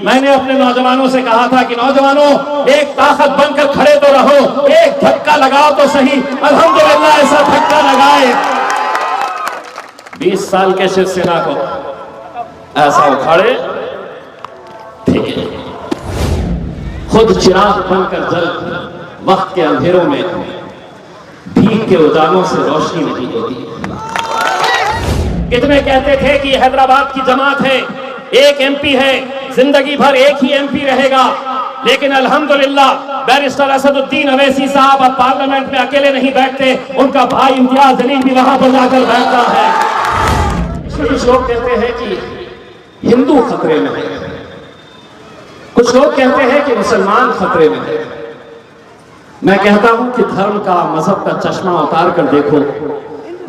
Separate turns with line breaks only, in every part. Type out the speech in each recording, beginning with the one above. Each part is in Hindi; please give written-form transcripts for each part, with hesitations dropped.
मैंने अपने नौजवानों से कहा था कि नौजवानों, एक ताकत बनकर खड़े तो रहो, एक धक्का लगाओ तो सही। अल्हम्दुलिल्लाह ऐसा धक्का लगाए, 20 साल के शिवसेना को ऐसा उखाड़े, ठीक है। खुद चिराग बनकर जल वक्त के अंधेरों में भीख के उजालों से रोशनी नहीं होती। कितने कहते थे कि हैदराबाद की जमात है, एक एमपी है, जिंदगी भर एक ही एमपी रहेगा, लेकिन अल्हम्दुलिल्लाह बैरिस्टर असदुद्दीन अवैसी साहब अब पार्लियामेंट में अकेले नहीं बैठते, उनका भाई इम्तियाज जलील भी वहां पर जाकर बैठता है। कुछ लोग कहते हैं कि हिंदू खतरे में है, कुछ लोग कहते हैं कि मुसलमान खतरे में है। मैं कहता हूं कि धर्म का, मजहब का चश्मा उतार कर देखो,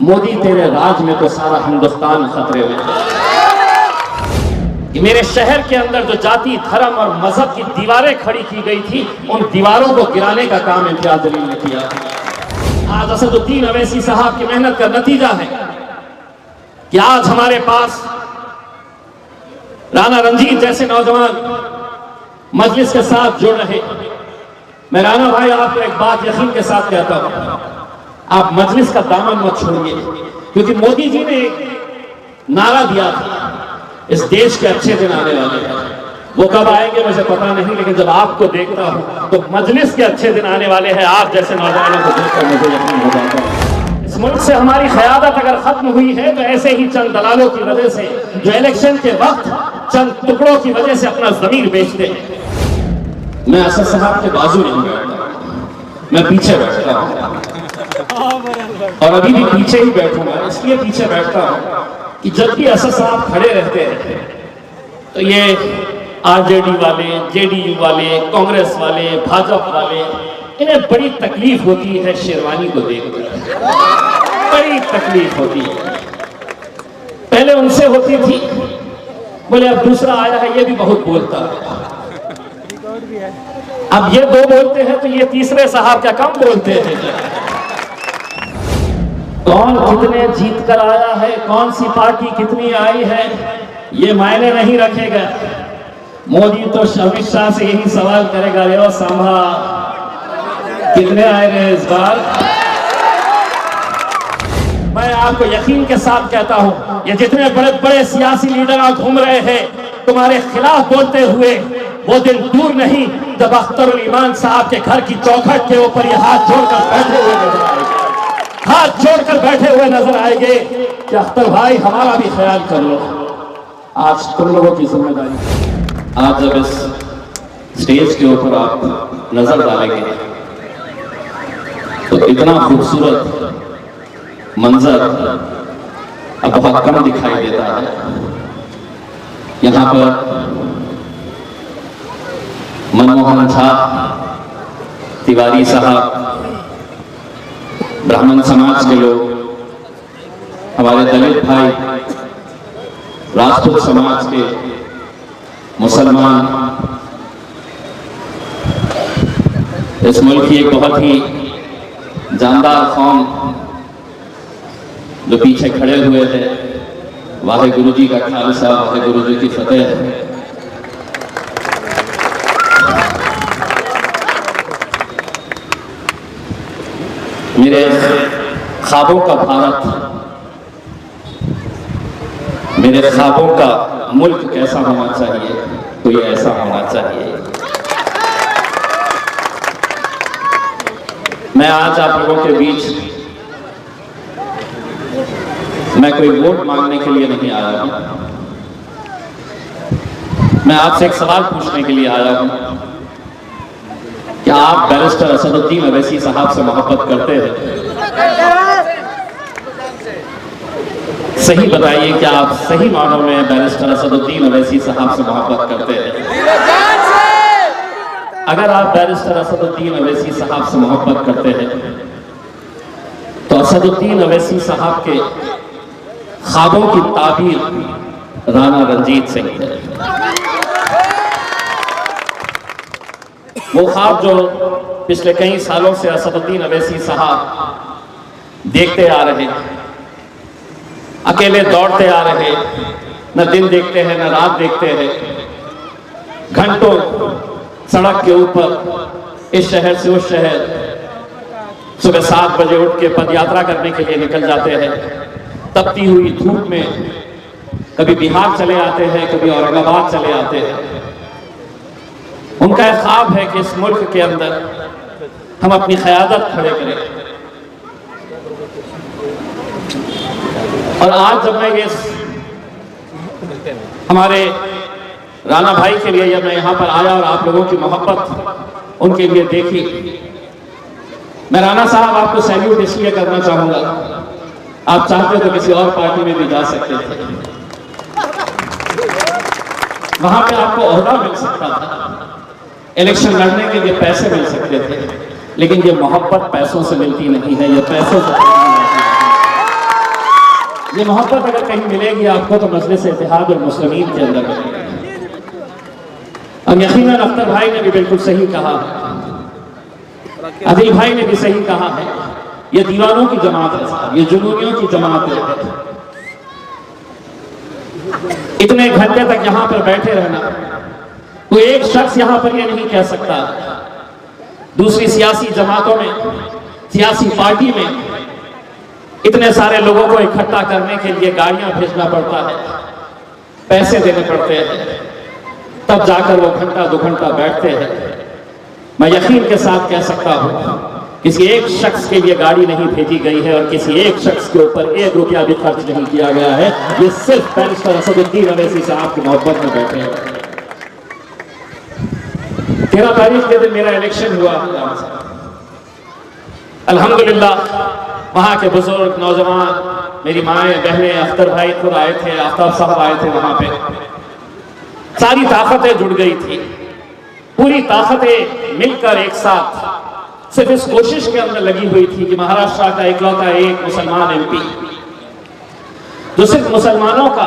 मोदी तेरे राज में तो सारा हिंदुस्तान खतरे में है। कि मेरे शहर के अंदर जो जाति, धर्म और मजहब की दीवारें खड़ी की गई थी, उन दीवारों को गिराने का काम इम्तियाज जलील ने किया। आज असदुद्दीन अवैसी साहब की मेहनत का नतीजा है कि आज हमारे पास राणा रंजीत जैसे नौजवान मजलिस के साथ जुड़ रहे। मैं राणा भाई आपको एक बात यकीन के साथ कहता हूं, आप मजलिस का दामन मत छोड़िए, क्योंकि मोदी जी ने एक नारा दिया था, इस देश के अच्छे दिन आने वाले हैं। वो कब आएंगे मुझे पता नहीं, लेकिन जब आपको देखता हूं तो मजलिस के अच्छे दिन आने वाले हैं। आप जैसे नौजवानों को देखकर मुझे यकीन हो जाता है। इस मुल्क से हमारी क़यादत अगर खत्म हुई है तो ऐसे ही चंद दलालों की वजह से, जो इलेक्शन के वक्त चंद टुकड़ों की वजह से अपना ज़मीर बेचते हैं। मैं असद साहब के बाजू नहीं बैठता, मैं पीछे बैठता हूं और अभी भी पीछे ही बैठूंगा। इसलिए पीछे बैठता हूं कि जब भी असद साहब खड़े रहते हैं तो ये आरजेडी वाले, जेडीयू वाले, कांग्रेस वाले, भाजपा वाले, इन्हें बड़ी तकलीफ होती है शेरवानी को देखकर, बड़ी तकलीफ होती है। पहले उनसे होती थी, बोले अब दूसरा आया है ये भी बहुत बोलता है, अब ये दो बोलते हैं तो ये तीसरे साहब क्या कम बोलते हैं। कौन कितने जीत कर आया है, कौन सी पार्टी कितनी आई है, ये मायने नहीं रखेगा। मोदी तो अमित शाह से यही सवाल करेगा, रे सांभा कितने आए रहे इस बार। मैं आपको यकीन के साथ कहता हूं, ये जितने बड़े बड़े सियासी लीडर घूम रहे हैं तुम्हारे खिलाफ बोलते हुए, वो दिन दूर नहीं जब अख्तरुल ईमान साहब के घर की चौखट के ऊपर ये हाथ जोड़कर बैठे हुए नजर आएंगे, हाथ जोड़कर बैठे हुए नजर आएंगे कि अख्तर भाई हमारा भी ख्याल कर लो। आज तुम लोगों की जिम्मेदारी। आज जब इस स्टेज के ऊपर आप नजर डालेंगे तो इतना खूबसूरत मंजर अब बहुत कम दिखाई देता है। यहाँ पर मनमोहन झा, तिवारी साहब, ब्राह्मण समाज के लोग, हमारे दलित भाई, राजपूत समाज के, मुसलमान, इस मुल्क की एक बहुत ही जानदार कौम जो पीछे खड़े हुए थे, वाहे गुरु जी का खालसा, वाहे गुरु जी की फतेह। मेरे ख्वाबों का भारत, मेरे ख्वाबों का मुल्क कैसा होना चाहिए, कोई ऐसा होना चाहिए। मैं आज आप लोगों के बीच, मैं कोई वोट मांगने के लिए नहीं आया हूं, मैं आपसे एक सवाल पूछने के लिए आया हूं। क्या आप बैरिस्टर असदुद्दीन अवैसी साहब से मोहब्बत करते हैं? सही बताइए, क्या आप सही मानों में बैरिस्टर असदुद्दीन अवैसी साहब से मोहब्बत करते हैं? अगर आप बैरिस्टर असदुद्दीन अवैसी साहब से मोहब्बत करते हैं तो असदुद्दीन अवैसी साहब के ख्वाबों की ताबीर राणा रंजीत सिंह है। वो ख्वाब जो पिछले कई सालों से असदुद्दीन अवैसी साहब देखते आ रहे, अकेले दौड़ते आ रहे, न दिन देखते हैं न रात देखते हैं, घंटों सड़क के ऊपर इस शहर से उस शहर सुबह 7 बजे उठ के पदयात्रा करने के लिए निकल जाते हैं। तपती हुई धूप में कभी बिहार चले आते हैं, कभी औरंगाबाद चले आते हैं। उनका एक ख्वाब है कि इस मुल्क के अंदर हम अपनी क़यादत खड़े करें। और आज जब मैं ये हमारे राणा भाई के लिए जब मैं यहाँ पर आया और आप लोगों की मोहब्बत उनके लिए देखी, मैं राणा साहब आपको सैल्यूट इसलिए करना चाहूंगा, आप चाहते तो किसी और पार्टी में भी जा सकते थे, वहां पे आपको ओहदा मिल सकता था, इलेक्शन लड़ने के लिए पैसे मिल सकते थे, लेकिन ये मोहब्बत पैसों से मिलती नहीं है, ये पैसों से नहीं मिलती है। ये मोहब्बत अगर कहीं मिलेगी आपको तो मजलिस इत्तेहाद और मुस्लिमीन के अंदर मिलेगी। और यकीनन अख्तर भाई ने भी बिल्कुल सही कहा, आदिल भाई ने भी सही कहा है, ये दीवानों की जमात है साहब, ये जुनूनियों की जमात है। इतने घंटे तक यहां पर बैठे रहना, कोई एक शख्स यहां पर ये नहीं कह सकता। दूसरी सियासी जमातों में, सियासी पार्टी में इतने सारे लोगों को इकट्ठा करने के लिए गाड़ियां भेजना पड़ता है, पैसे देने पड़ते हैं, तब जाकर वो घंटा 2 घंटा बैठते हैं। मैं यकीन के साथ कह सकता हूं किसी एक शख्स के लिए गाड़ी नहीं भेजी गई है और किसी एक शख्स के ऊपर 1 रुपया भी खर्च नहीं किया गया है। ये सिर्फ बैरिस्टर असदुद्दीन अवैसी साहब की मोहब्बत में बैठे हैं। 13 तारीख के दिन मेरा इलेक्शन हुआ, अल्हम्दुलिल्लाह वहां के बुजुर्ग नौजवान, मेरी माएँ बहनें, अख्तर भाई खुद आए थे, आफ्ताब साहब आए थे, वहां पे सारी ताकतें जुड़ गई थी, पूरी ताकतें मिलकर एक साथ सिर्फ इस कोशिश के अंदर लगी हुई थी कि महाराष्ट्र का इकलौता एक मुसलमान एमपी, जो सिर्फ मुसलमानों का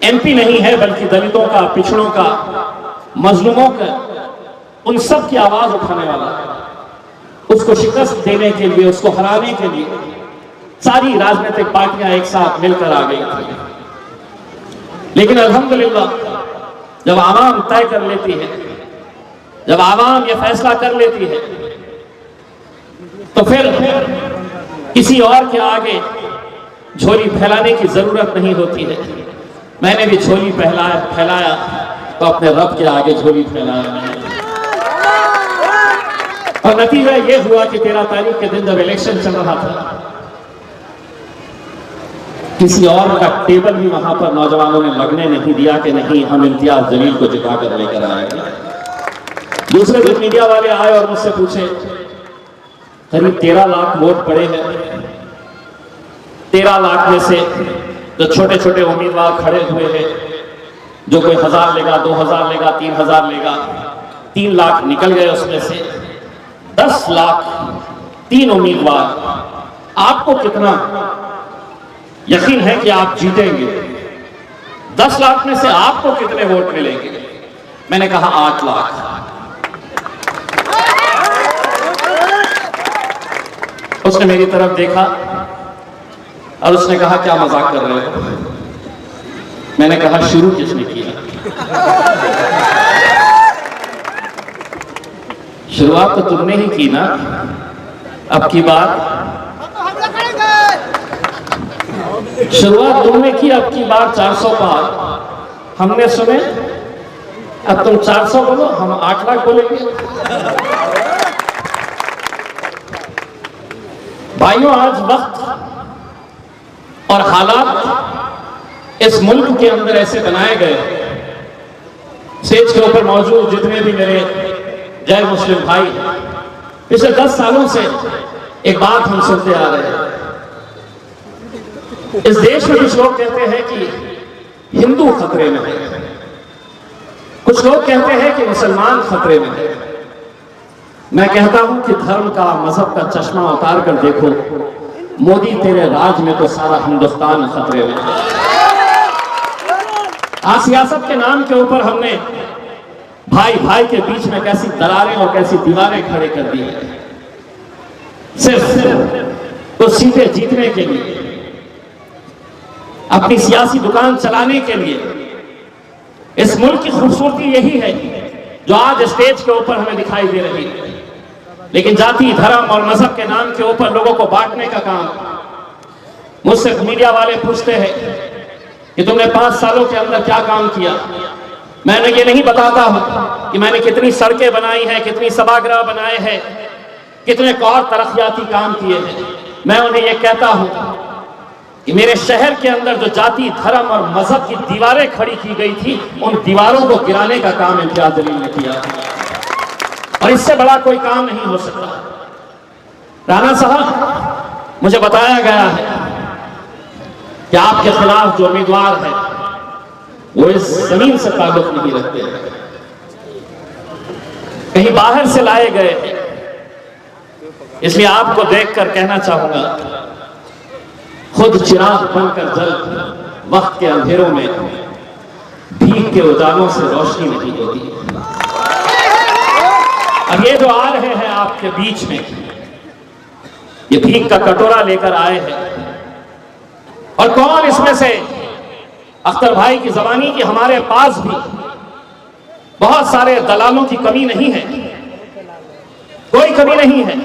एमपी नहीं है बल्कि दलितों का, पिछड़ों का, मजलूमों का, उन सब की आवाज उठाने वाला, उसको शिकस्त देने के लिए, उसको हराने के लिए सारी राजनीतिक पार्टियां एक साथ मिलकर आ गई थी। लेकिन अल्हम्दुलिल्लाह जब आवाम तय कर लेती है, जब आवाम ये फैसला कर लेती है, तो फिर किसी और के आगे झोली फैलाने की जरूरत नहीं होती है। मैंने भी झोली फैलाया तो अपने रब के आगे झोली फैलाया मैंने, और नतीजा ये हुआ कि 13 तारीख के दिन जब इलेक्शन चल रहा था, किसी और का टेबल भी वहां पर नौजवानों ने लगने नहीं दिया कि नहीं हम इम्तियाज जलील को जिता कर लेकर आएंगे। दूसरे दिन मीडिया वाले आए और मुझसे पूछे, करीब 13 लाख वोट पड़े हैं, 13 लाख में से जो छोटे छोटे उम्मीदवार खड़े हुए हैं, जो कोई 1000 लेगा, 2000 लेगा, 3000 लेगा, 3 लाख निकल गए, उसमें से 10 लाख 3 उम्मीदवार, आपको कितना यकीन है कि आप जीतेंगे? 10 लाख में से आपको कितने वोट मिलेंगे? मैंने कहा 8 लाख। उसने मेरी तरफ देखा और उसने कहा क्या मजाक कर रहे हो? मैंने कहा शुरू किसने किया? शुरुआत तो तुमने ही की ना, अब की बात शुरुआत तुमने की, अब की बार 400 पार हमने सुने, अब तुम 400 बोलो, हम 8 लाख बोलेंगे। भाइयों, आज वक्त और हालात इस मुल्क के अंदर ऐसे बनाए गए, स्टेज के ऊपर मौजूद जितने भी मेरे जय मुस्लिम भाई, पिछले 10 सालों से एक बात हम सुनते आ रहे हैं, इस देश में कुछ लोग कहते हैं कि हिंदू खतरे में है, कुछ लोग कहते हैं कि मुसलमान खतरे में है। मैं कहता हूं कि धर्म का, मजहब का चश्मा उतार कर देखो, मोदी तेरे राज में तो सारा हिंदुस्तान खतरे में है। आज सियासत के नाम के ऊपर हमने भाई भाई के बीच में कैसी दरारें और कैसी दीवारें खड़े कर दी हैं, सिर्फ तो सीटें जीतने के लिए, अपनी सियासी दुकान चलाने के लिए। इस मुल्क की खूबसूरती यही है जो आज स्टेज के ऊपर हमें दिखाई दे रही है। लेकिन जाति, धर्म और मजहब के नाम के ऊपर लोगों को बांटने का काम, मुझसे मीडिया वाले पूछते हैं कि तुमने 5 सालों के अंदर क्या काम किया। मैंने ये नहीं बताता हूं कि मैंने कितनी सड़कें बनाई हैं, कितनी सभागृह बनाए हैं, कितने और तरक्याती काम किए हैं। मैं उन्हें यह कहता हूं कि मेरे शहर के अंदर जो जाति, धर्म और मजहब की दीवारें खड़ी की गई थी, उन दीवारों को गिराने का काम इम्तियाज जलील ने किया और इससे बड़ा कोई काम नहीं हो सकता। राणा साहब, मुझे बताया गया है कि आपके खिलाफ जो उम्मीदवार है वो इस जमीन से ताल्लुक नहीं रखते, कहीं बाहर से लाए गए हैं। इसलिए आपको देखकर कहना चाहूंगा, खुद चिराग बनकर जल वक्त के अंधेरों में भीख के उजालों से रोशनी नहीं होती। अब ये जो आ रहे हैं आपके बीच में, ये भीख का कटोरा लेकर आए हैं, और कौन इसमें से, अख्तर भाई की जबानी की हमारे पास भी बहुत सारे दलालों की कमी नहीं है, कोई कमी नहीं है।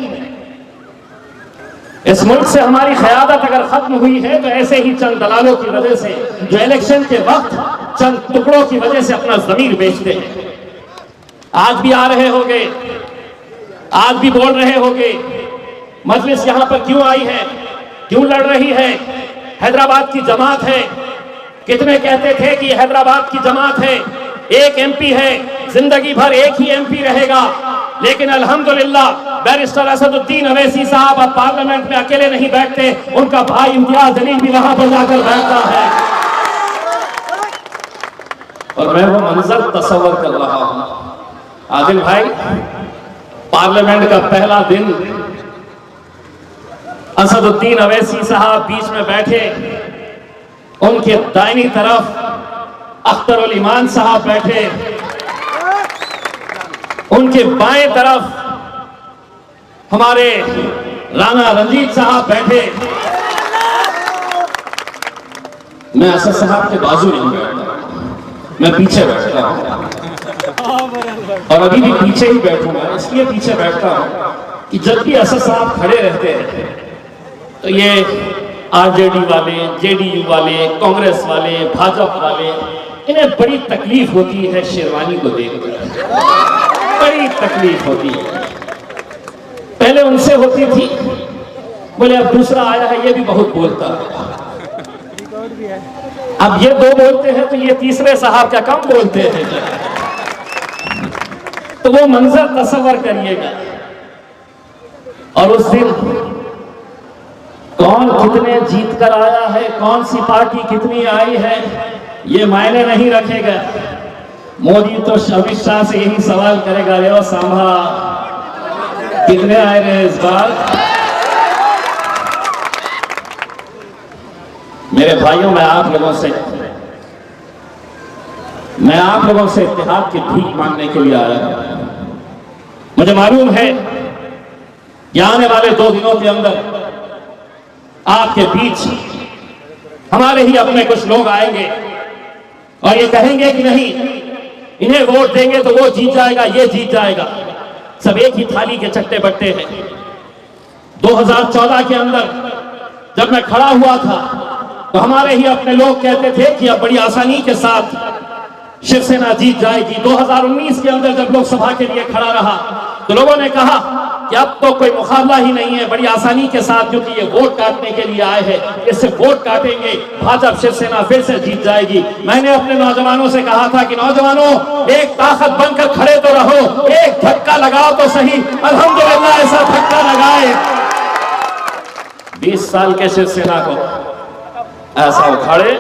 इस मुल्क से हमारी क़यादत अगर खत्म हुई है तो ऐसे ही चंद दलालों की वजह से, जो इलेक्शन के वक्त चंद टुकड़ों की वजह से अपना ज़मीर बेचते हैं। आज भी आ रहे होंगे, आज भी बोल रहे होंगे, मजलिस यहां पर क्यों आई है, क्यों लड़ रही है, हैदराबाद की जमात है। कितने कहते थे कि हैदराबाद की जमात है, एक एमपी है, जिंदगी भर एक ही एमपी रहेगा। लेकिन अल्हम्दुलिल्लाह बैरिस्टर असदुद्दीन अवैसी साहब अब पार्लियामेंट में अकेले नहीं बैठते, उनका भाई इम्तियाज जलील भी वहां पर जाकर बैठता है। और मैं वो मंजर तस्वर कर रहा हूं। आदिल भाई, पार्लियामेंट का पहला दिन, असदुद्दीन अवैसी साहब बीच में बैठे, उनके दाहिनी तरफ अख्तर उल ईमान साहब बैठे, उनके बाएं तरफ हमारे राणा रंजीत साहब बैठे। मैं असद साहब के बाजू नहीं बैठता, मैं पीछे बैठता हूं और अभी भी पीछे ही बैठूंगा। इसलिए पीछे बैठता हूं कि जब भी असद साहब खड़े रहते हैं तो ये आरजेडी वाले, जेडीयू वाले, कांग्रेस वाले, भाजपा वाले, इन्हें बड़ी तकलीफ होती है शेरवानी को देखकर, बड़ी तकलीफ होती है। पहले उनसे होती थी, बोले अब दूसरा आया है, ये भी बहुत बोलता है। अब ये 2 बोलते हैं तो ये तीसरे साहब क्या कम बोलते हैं। तो वो मंजर तस्वर करिएगा। और उस दिन कौन कितने जीत कर आया है, कौन सी पार्टी कितनी आई है, ये मायने नहीं रखेगा। मोदी तो अमित शाह से यही सवाल करेगा, रे सांभा कितने आए रहे इस बार। मेरे भाइयों, मैं आप लोगों से इत्तेहाद की भीख मांगने के लिए आया हूं। मुझे मालूम है कि आने वाले 2 दिनों के अंदर आपके बीच हमारे ही अपने कुछ लोग आएंगे और ये कहेंगे कि नहीं, इन्हें वोट देंगे तो वो जीत जाएगा, ये जीत जाएगा। सब एक ही थाली के चट्टे बट्टे हैं। 2014 के अंदर जब मैं खड़ा हुआ था तो हमारे ही अपने लोग कहते थे कि अब बड़ी आसानी के साथ शिवसेना जीत जाएगी। 2019 के अंदर जब लोकसभा के लिए खड़ा रहा तो लोगों ने कहा कि अब तो कोई मुकाबला ही नहीं है, बड़ी आसानी के साथ, क्योंकि ये वोट काटने के लिए आए हैं, इससे वोट काटेंगे, भाजपा शिवसेना फिर से जीत जाएगी। मैंने अपने नौजवानों से कहा था कि नौजवानों, एक ताकत बनकर खड़े तो रहो, एक धक्का लगाओ तो सही। अल्हम्दुलिल्लाह ऐसा धक्का लगाए, 20 साल के शिवसेना को ऐसा उखाड़े।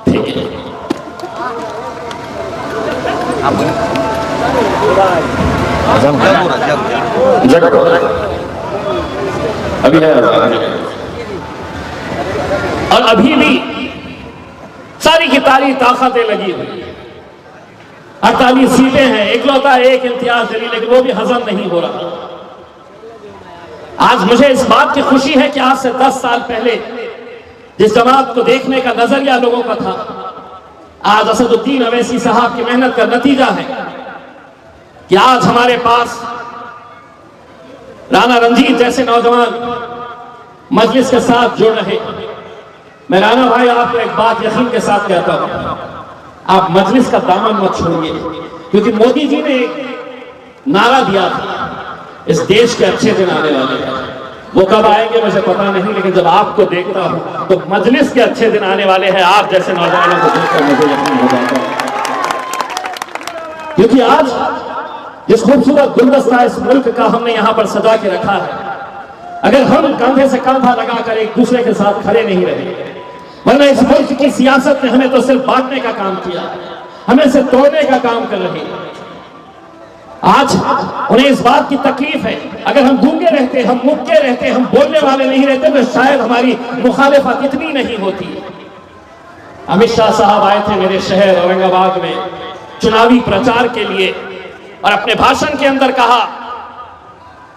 ठीक है, अभी है और अभी भी सारी की सारी ताकतें लगी हुई। 48 सीटें हैं, इकलौता एक इम्तियाज जलील, लेकिन वो भी हजम नहीं हो रहा। आज मुझे इस बात की खुशी है कि आज से 10 साल पहले जिस जमात को देखने का नजरिया लोगों का था, आज असदुद्दीन अवैसी साहब की मेहनत का नतीजा है कि आज हमारे पास राणा रंजीत जैसे नौजवान मजलिस के साथ जुड़ रहे। मैं राणा भाई आपको एक बात यकीन के साथ कहता हूं, आप मजलिस का दामन मत छोड़िए, क्योंकि मोदी जी ने एक नारा दिया था, इस देश के अच्छे दिन आने वाले हैं। वो कब आएंगे मुझे पता नहीं, लेकिन जब आपको देखता हूं तो मजलिस के अच्छे दिन आने वाले हैं। आप जैसे नौजवानों को देखकर मुझे यकीन हो जाता है, क्योंकि आज जिस खूबसूरत गुलदस्ता इस मुल्क का हमने यहां पर सजा के रखा है, अगर हम कंधे से कंधा लगाकर एक दूसरे के साथ खड़े नहीं रहे, वरना इस मुल्क की सियासत ने हमें तो सिर्फ बांटने का काम किया, हमें से तोड़ने का काम कर रही है। आज उन्हें इस बात की तकलीफ है, अगर हम गूंगे रहते, हम मुक्के रहते, हम बोलने वाले नहीं रहते, तो शायद हमारी मुखालिफत इतनी नहीं होती। अमित शाह साहब आए थे मेरे शहर औरंगाबाद में चुनावी प्रचार के लिए, और अपने भाषण के अंदर कहा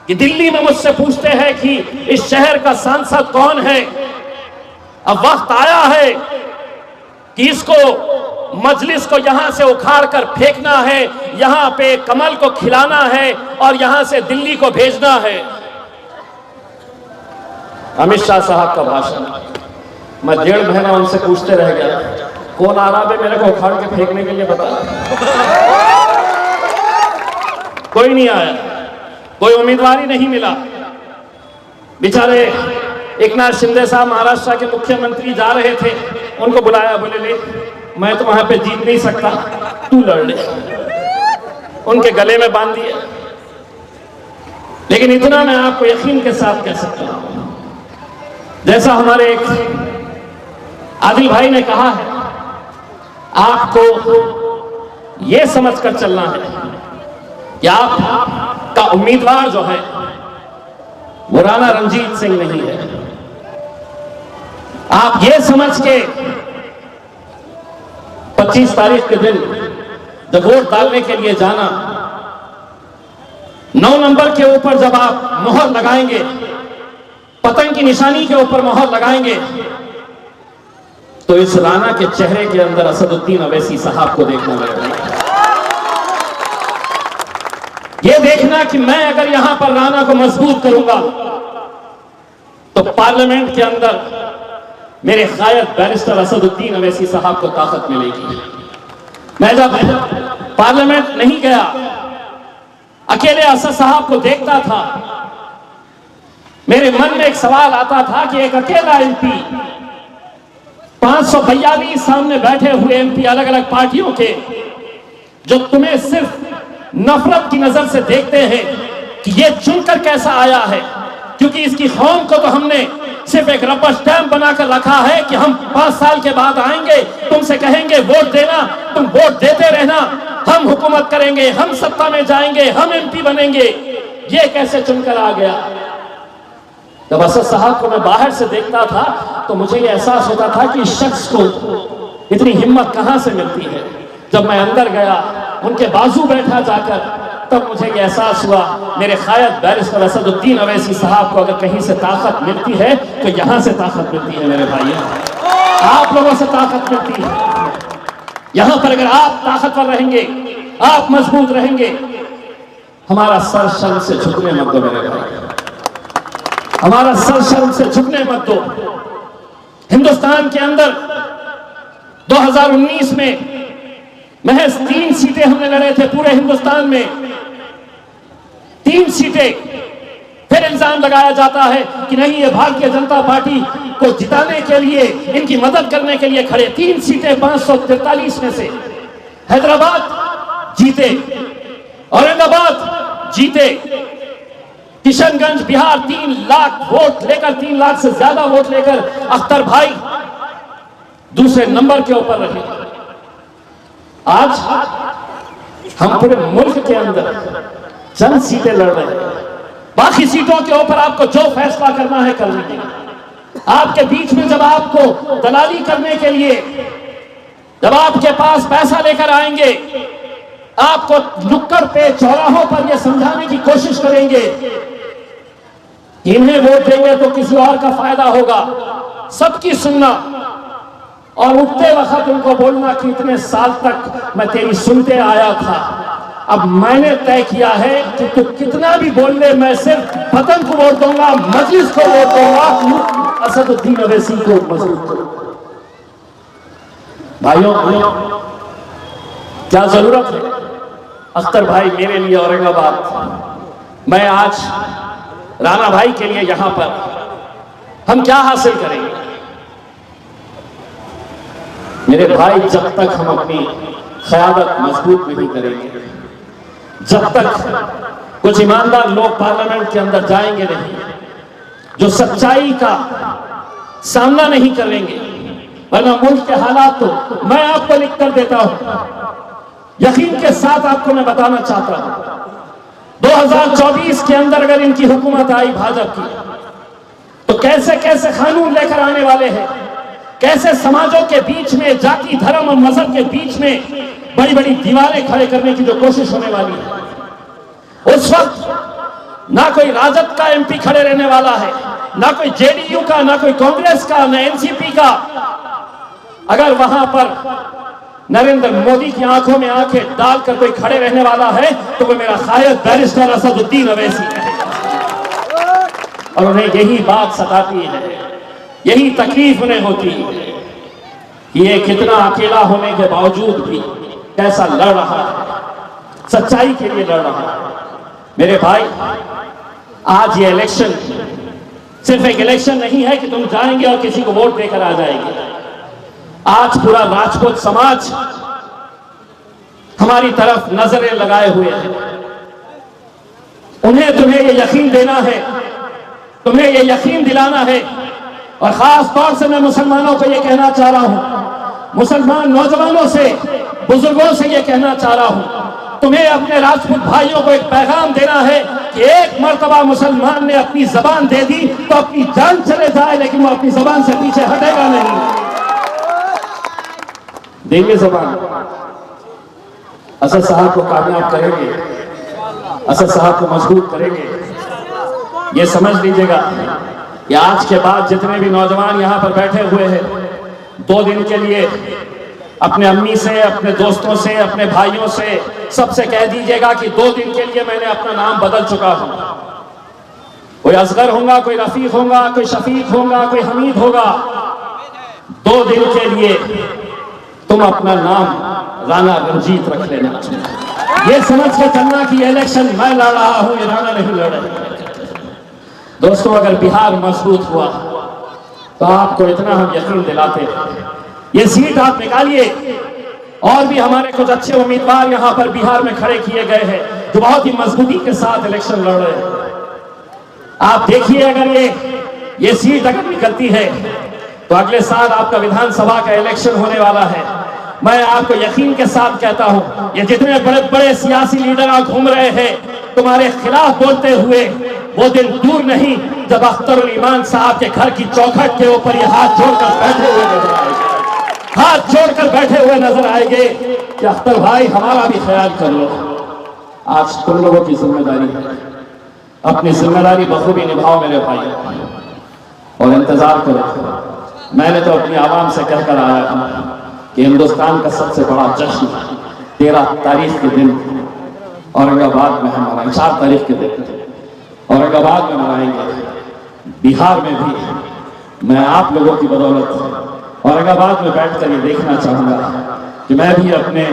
कि दिल्ली में मुझसे पूछते हैं कि इस शहर का सांसद कौन है, अब वक्त आया है कि इसको मजलिस को यहां से उखाड़ कर फेंकना है, यहां पे कमल को खिलाना है और यहां से दिल्ली को भेजना है। अमित शाह साहब का भाषण, मैं 1.5 महीना उनसे पूछते रह गया, कौन आ रहा है मेरे को उखाड़ के फेंकने के लिए, बता। कोई नहीं आया, कोई उम्मीदवार ही नहीं मिला। बेचारे एकनाथ शिंदे साहब महाराष्ट्र के मुख्यमंत्री जा रहे थे, उनको बुलाया, बोले ले मैं तो वहां पे जीत नहीं सकता, तू लड़ ले। उनके गले में बांध दिए। लेकिन इतना मैं आपको यकीन के साथ कह सकता हूं, जैसा हमारे एक आदिल भाई ने कहा है, आपको यह समझकर चलना है कि आपका उम्मीदवार जो है वो राणा रंजीत सिंह नहीं है। आप ये समझ के 25 तारीख के दिन जब वोट डालने के लिए जाना, 9 नंबर के ऊपर जब आप मोहर लगाएंगे, पतंग की निशानी के ऊपर मोहर लगाएंगे, तो इस राणा के चेहरे के अंदर असदुद्दीन अवैसी साहब को देखना मिलेगा। ये देखना कि मैं अगर यहां पर राणा को मजबूत करूंगा तो पार्लियामेंट के अंदर मेरे कायद बैरिस्टर असदुद्दीन अवैसी साहब को ताकत मिलेगी। मैं जब पार्लियामेंट नहीं गया, अकेले असद साहब को देखता था, मेरे मन में एक सवाल आता था कि एक अकेला एमपी, 542 सामने बैठे हुए एमपी अलग अलग पार्टियों के, जो तुम्हें सिर्फ नफरत की नजर से देखते हैं कि ये चुनकर कैसा आया है, क्योंकि इसकी कौम को तो हमने सिर्फ एक रबर स्टैंप बनाकर रखा है कि हम 5 साल के बाद आएंगे, तुमसे कहेंगे वोट देना, तुम वोट देते रहना, हम हुकूमत करेंगे, हम सत्ता में जाएंगे, हम एमपी बनेंगे। ये कैसे चुनकर आ गया? जब असद साहब को मैं बाहर से देखता था तो मुझे ये एहसास होता था कि इस शख्स को इतनी हिम्मत कहां से मिलती है। जब मैं अंदर गया, उनके बाजू बैठा जाकर, तब मुझे ये एहसास हुआ, मेरे कायद बैरिस्टर असदुद्दीन अवैसी साहब को अगर कहीं से ताकत मिलती है तो यहां से ताकत मिलती है। मेरे भाई, आप लोगों से ताकत मिलती है। यहां पर अगर आप ताकतवर रहेंगे, आप मजबूत रहेंगे, हमारा सर शर्म से झुकने मत दो मेरे भाई, हमारा सर शर्म से झुकने मत दो। हिंदुस्तान के अंदर 2019 में महज 3 सीटें हमने लड़े थे पूरे हिंदुस्तान में, 3 सीटें। फिर इल्जाम लगाया जाता है कि नहीं, ये भारतीय जनता पार्टी को जिताने के लिए, इनकी मदद करने के लिए खड़े। 3 सीटें 543 में से। हैदराबाद जीते, औरंगाबाद जीते, किशनगंज बिहार 3 लाख वोट लेकर, 3 लाख से ज्यादा वोट लेकर अख्तर भाई दूसरे नंबर के ऊपर रहे। आज हम पूरे मुल्क के अंदर चंद सीटें लड़ रहे हैं, बाकी सीटों के ऊपर आपको जो फैसला करना है कर लीजिए। आपके बीच में जब आपको दलाली करने के लिए, जब आपके पास पैसा लेकर आएंगे, आपको नुक्कड़ पे चौराहों पर यह समझाने की कोशिश करेंगे इन्हें वोट देंगे तो किसी और का फायदा होगा, सबकी सुनना। और उठते वक्त उनको बोलना कि इतने साल तक मैं तेरी सुनते आया था, अब मैंने तय किया है कि तू कितना भी बोल ले, मैं सिर्फ वतन को वोट दूंगा, मजलिस को वोट दूंगा, असदुद्दीन अवैसी को मजबूत करूंगा। भाइयों, क्या जरूरत है अख्तर भाई मेरे लिए औरंगाबाद, मैं आज राणा भाई के लिए यहां पर हम क्या हासिल करेंगे? मेरे भाई, जब तक हम अपनी क़यादत मजबूत नहीं करेंगे, जब तक कुछ ईमानदार लोग पार्लियामेंट के अंदर जाएंगे नहीं, जो सच्चाई का सामना नहीं करेंगे, वरना मुल्क के हालात तो मैं आपको लिख कर देता हूं, यकीन के साथ आपको मैं बताना चाहता हूं, 2024 के अंदर अगर इनकी हुकूमत आई भाजपा की, तो कैसे कैसे कानून लेकर आने वाले हैं, कैसे समाजों के बीच में, जाति धर्म और मजहब के बीच में बड़ी बड़ी दीवारें खड़े करने की जो कोशिश होने वाली है। उस वक्त ना कोई राजद का एमपी खड़े रहने वाला है, ना कोई जेडीयू का, ना कोई कांग्रेस का, ना एनसीपी का। अगर वहां पर नरेंद्र मोदी की आंखों में आंखें डालकर कोई खड़े रहने वाला है तो वो मेरा शायद बैरिस्टर असदुद्दीन अवैसी है। और उन्हें यही बात सताती है, यही तकलीफ उन्हें होती है कि ये कितना अकेला होने के बावजूद भी कैसा लड़ रहा है, सच्चाई के लिए लड़ रहा है। मेरे भाई, आज ये इलेक्शन सिर्फ एक इलेक्शन नहीं है कि तुम जाएंगे और किसी को वोट देकर आ जाएंगे। आज पूरा राजपूत समाज हमारी तरफ नजरें लगाए हुए है। उन्हें तुम्हें ये यकीन देना है, तुम्हें ये यकीन दिलाना है, और खास तौर से मैं मुसलमानों को ये कहना चाह रहा हूं, मुसलमान नौजवानों से, बुजुर्गों से ये कहना चाह रहा हूं, तुम्हें अपने राजपूत भाइयों को एक पैगाम देना है कि एक मर्तबा मुसलमान ने अपनी जबान दे दी तो अपनी जान चले जाए, लेकिन वो अपनी जबान से पीछे हटेगा नहीं। देंगे जबान, असद साहब को कामयाब करेंगे, असद साहब को मजबूत करेंगे। ये समझ लीजिएगा कि आज के बाद जितने भी नौजवान यहां पर बैठे हुए हैं, 2 दिन के लिए अपने अम्मी से, अपने दोस्तों से, अपने भाइयों से, सबसे कह दीजिएगा कि 2 दिन के लिए मैंने अपना नाम बदल चुका हूं। कोई असगर होगा, कोई रफीक होगा, कोई शफीक होगा, कोई हमीद होगा। 2 दिन के लिए तुम अपना नाम राणा रंजीत रख लेना। ये समझ के चलना कि ये इलेक्शन मैं लड़ रहा हूं, ये राणा नहीं लड़ रहे। दोस्तों, अगर बिहार मजबूत हुआ तो आपको इतना हम यकीन दिलाते हैं, ये सीट आप निकालिए। और भी हमारे कुछ अच्छे उम्मीदवार यहां पर बिहार में खड़े किए गए हैं जो बहुत ही मजबूती के साथ इलेक्शन लड़ रहे हैं। आप देखिए, अगर ये सीट अगर निकलती है तो अगले साल आपका विधानसभा का इलेक्शन होने वाला है। मैं आपको यकीन के साथ कहता हूं, ये जितने बड़े बड़े सियासी लीडर आप घूम रहे हैं तुम्हारे खिलाफ बोलते हुए, वो दिन दूर नहीं जब अख्तरुल ईमान साहब के घर की चौखट के ऊपर ये हाथ जोड़कर बैठे हुए नजर आएंगे, हाथ जोड़कर बैठे हुए नजर आएंगे कि अख्तर भाई हमारा भी ख्याल कर लो। आज तुम लोगों की जिम्मेदारी है, अपनी जिम्मेदारी बखूबी निभाओ मेरे भाई, और इंतजार करो। मैंने तो अपनी आवाम से कहकर आया हूं कि हिंदुस्तान का सबसे बड़ा जश्न 13 तारीख के दिन औरंगाबाद में हम मनाएंगे, 4 तारीख के दिन औरंगाबाद में मनाएंगे। बिहार में भी मैं आप लोगों की बदौलत औरंगाबाद में बैठकर ये देखना चाहूंगा कि मैं भी अपने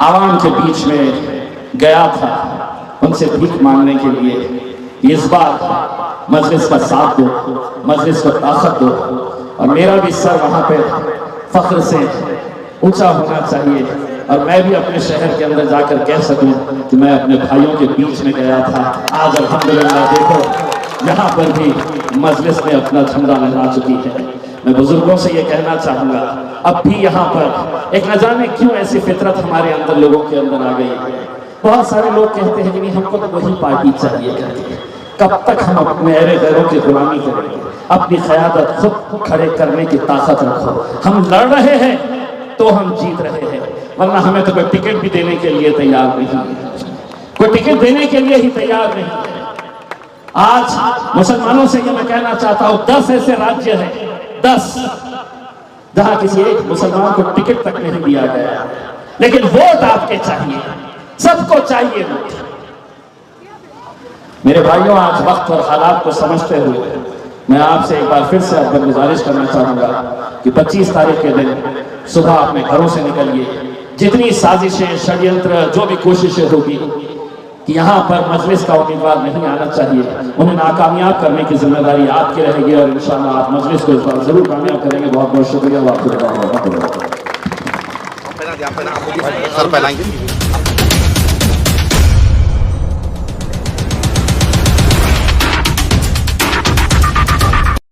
आवाम के बीच में गया था उनसे भीख मांगने के लिए। इस बार मजलिस का साथ दो, मजलिस को ताकत दो, और मेरा भी सर वहां पे फख्र से ऊंचा होना चाहिए, और मैं भी अपने शहर के अंदर जाकर कह सकूं कि मैं अपने भाइयों के बीच में गया था। आज अल्हम्दुलिल्लाह देखो यहाँ पर भी मजलिस ने अपना झंडा लहरा चुकी है। मैं बुजुर्गों से ये कहना चाहूंगा, अब भी यहाँ पर एक न जाने क्यों ऐसी फितरत हमारे अंदर, लोगों के अंदर आ गई है। बहुत सारे लोग कहते हैं कि नहीं, हमको तो वही पार्टी चाहिए करके। कब तक हम अपने अहले गैरों की गुलामी करेंगे? अपनी क़यादत खुद खड़े करने की ताकत रखो। हम लड़ रहे हैं तो हम जीत रहे हैं, वरना हमें तो कोई टिकट भी देने के लिए तैयार नहीं है, कोई टिकट देने के लिए ही तैयार नहीं है। आज मुसलमानों से ये मैं कहना चाहता हूं, 10 ऐसे राज्य हैं, 10 जहां किसी एक मुसलमान को टिकट तक नहीं दिया गया, लेकिन वोट आपके चाहिए, सबको चाहिए वोट। मेरे भाइयों, आज वक्त और हालात को समझते हुए मैं आपसे एक बार फिर से अगर गुजारिश करना चाहूंगा कि 25 तारीख के दिन सुबह अपने घरों से निकलिए। जितनी साजिशें, षड्यंत्र, जो भी कोशिशें होगी कि यहाँ पर मजलिस का उम्मीदवार नहीं आना चाहिए, उन्हें नाकामयाब करने की जिम्मेदारी आपकी रहेगी और इंशाअल्लाह आप मजलिस को इस बार जरूर कामयाब करेंगे। बहुत बहुत शुक्रिया।
सर पहलाएंगे।